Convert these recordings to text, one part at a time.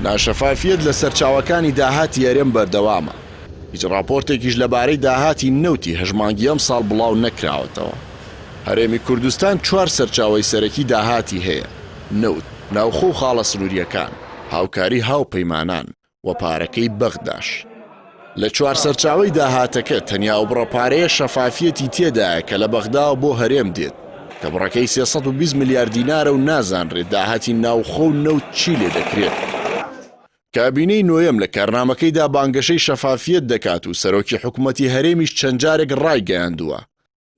ناشەفافیت لە سەرچاوەکانی داهاتی هەرێم بەردەوامە. هیچ راپۆرتێکیش لەبارەی داهاتی نەوتی هەژمانگی ئەم ساڵ بڵاو نەکراوەتەوە. هەرێمی کوردستان 4 سەرچاوەی سەرەکی داهاتی هەیە: نەوت، ناوخۆ و خاڵە سنووریەکان، هاوکاری هاوپەیمانان و پارەکەی بەغداش. لە 4 سەرچاوەی داهاتەکە تەنیا ئەو بڕەپارەیە شەفافیەتی تێدایە کە لە بەغداوە بۆ هەرێم دێت کە بڕەکەی 320 میلیارد دینارە و نازانرێت داهاتی ناوخۆ و نەوت چی لێ دەکرێت. کابینەی نۆیەم لە کارنامەکەیدا بانگەشەی شەفافیت دەکات و سەرۆکی حکوومەتی هەرێمیش چەند جارێک ڕایگەیاندووە.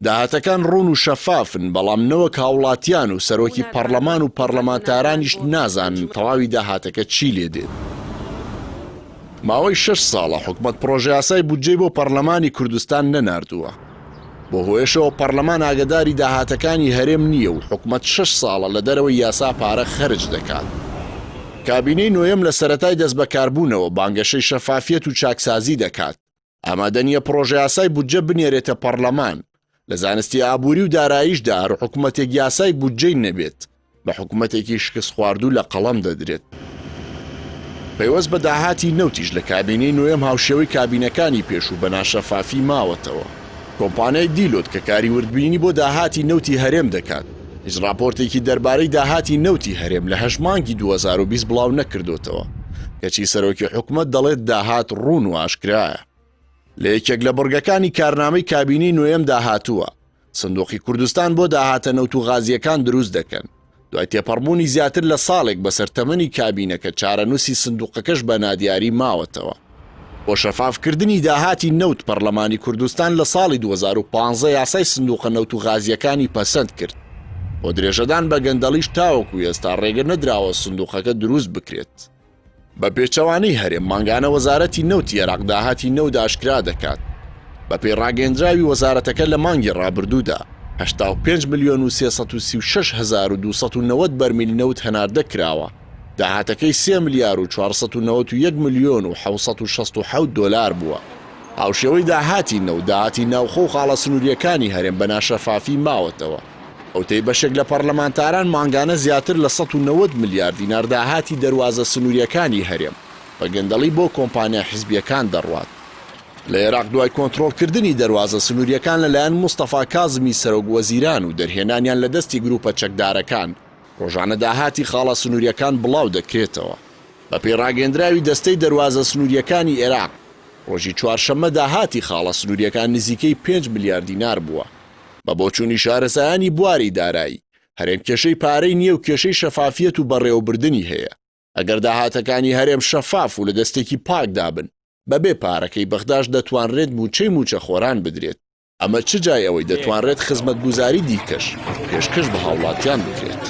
داهاتەکان ڕوون و شەفافن، بەڵام نەوەک هاوڵاتیان و سەرۆکی پەرلەمان و پەرلەمانتارانیش نازانن تەواوی داهاتەکە چی لێ دێت. ماوەی 6 ساڵە حکوومەت پرۆژە یاسای بودجەی بۆ پەرلەمانی کوردستان نەناردووە. بۆ هۆیشەوە پەرلەمان ئاگداری داهاتەکانی هەرێم نییە و حکوومەت 6 ساڵە لە دەرەوەی یاسا پارە خەرج دەکات. کابینەی نۆیەم لە سەرەتای دەست بەکاربوونەوە بانگەشەی شەفافیت و چاکسازی دەکات. ئامادە نییە پرۆژە یاسای بودجە بنێرێتە پەرلەمان. لە زانستی ئابووری و داراییشدا هەر حکوومەتێک یاسای بودجەی نەبێت بە حکوومەتێکی شکست خواردوو لە قەڵەم دەدرێت. پەیوەست بە داهاتی نەوتیش لە کابینەی نۆیەم هاوشێوەی کابینەکانی پێشوو بە ناشەفافی ماوەتەوە. کۆمپانیای دیلۆت کە کاری وردبینی بۆ داهاتی نەوتی هەرێم دەکات، هیچ راپۆرتێکی دەربارەی داهاتی نەوتی هەرێم لە 8 مانگی 2020 بڵاو نەکردوتەوە، کەچی سەرۆکی حکوومەت دەڵێت داهات ڕوون و ئاشکرایە. لە یەکێک لە بڕگەکانی کارنامەی کابینەی نۆیەم داهاتووە سندوقی کوردستان بۆ داهاتە نەوت و غازیەکان دروست دەکەن. دوای تێپەڕبوونی زیاتر لە ساڵێک بەسەر تەمەنی کابینەکە چارەنووسی سندوقەکەش بە نادیاری ماوەتەوە. بۆ شەفافکردنی داهاتی نەوت پەرلەمانی کوردستان لە ساڵی 2015 یاسای سندوقە نەوت و غازیەکانی پەسەند کرد. بۆ درێژەدان بە گەندەڵیش تاوەکو ئێستا ڕێگە نەدراوە سندوقەکە دروست بکرێت. بە پێچەوانەی هەرێم مانگانە وەزارەتی نەوتی عێراق داهاتی نەوت ئاشکرا دەکات. بە پێڕاگەیەندراوی وەزارەتەکە لە مانگی ڕابردوودا 85 ملیۆن و 336,290 بەرمیل نەوت هەناردە کراوە. داهاتەکەی 3 ملیار و 491 ملیۆن و 767 دۆلار بووە. هاوشێوەی داهاتی نەوت داهاتی ناوخۆ و خاڵە سنووریەکانی هەرێم بە ناشەفافی ماوەتەوە. ئەوتەی بەشێک لە پەرلەمانتاران مانگانە زیاتر لە 190 میلیارد دینار داهاتی دەواازە سنووریەکانی هەرێم بە گەندەڵی بۆ کۆمپانیا حیزبیەکان دەڕوات. لە عێراق دوای کۆنتڕۆڵکردنی دەواازە سنووریەکان لەلایەن مستەفا کازمی سەرۆک وەزیران و دەرهێنانیان لە دەستی گروپە چەکدارەکان، ڕۆژانە داهاتی خاڵە سنووریەکان بڵاو دەکرێتەوە. بە پێڕاگەیەندراوی دەستەی دەواازە سنووریەکانی عێراق ڕۆژی چوارشەممە داهاتی خاڵە سنووریەکان نزیکەی 5 میلیارد دینار بووە. بە بۆچوونی شارەزایانی بواری دارایی، هەرێم کێشەی پارەی نییە و کێشەی شەفافیەت و بەڕێوەبردننی هەیە. ئەگەر داهاتەکانی هەرێم شەفاف و لە دەستێکی پاک دابن، بەبێ پارەکەی بەغداش دەتوانرێت موچەی موچە خۆران بدرێت. ئەمە چ جای ئەوەی دەتوانرێت خزمەتگوزاری دیکەش پێشکەش بە هاوڵاتیان بکرێت.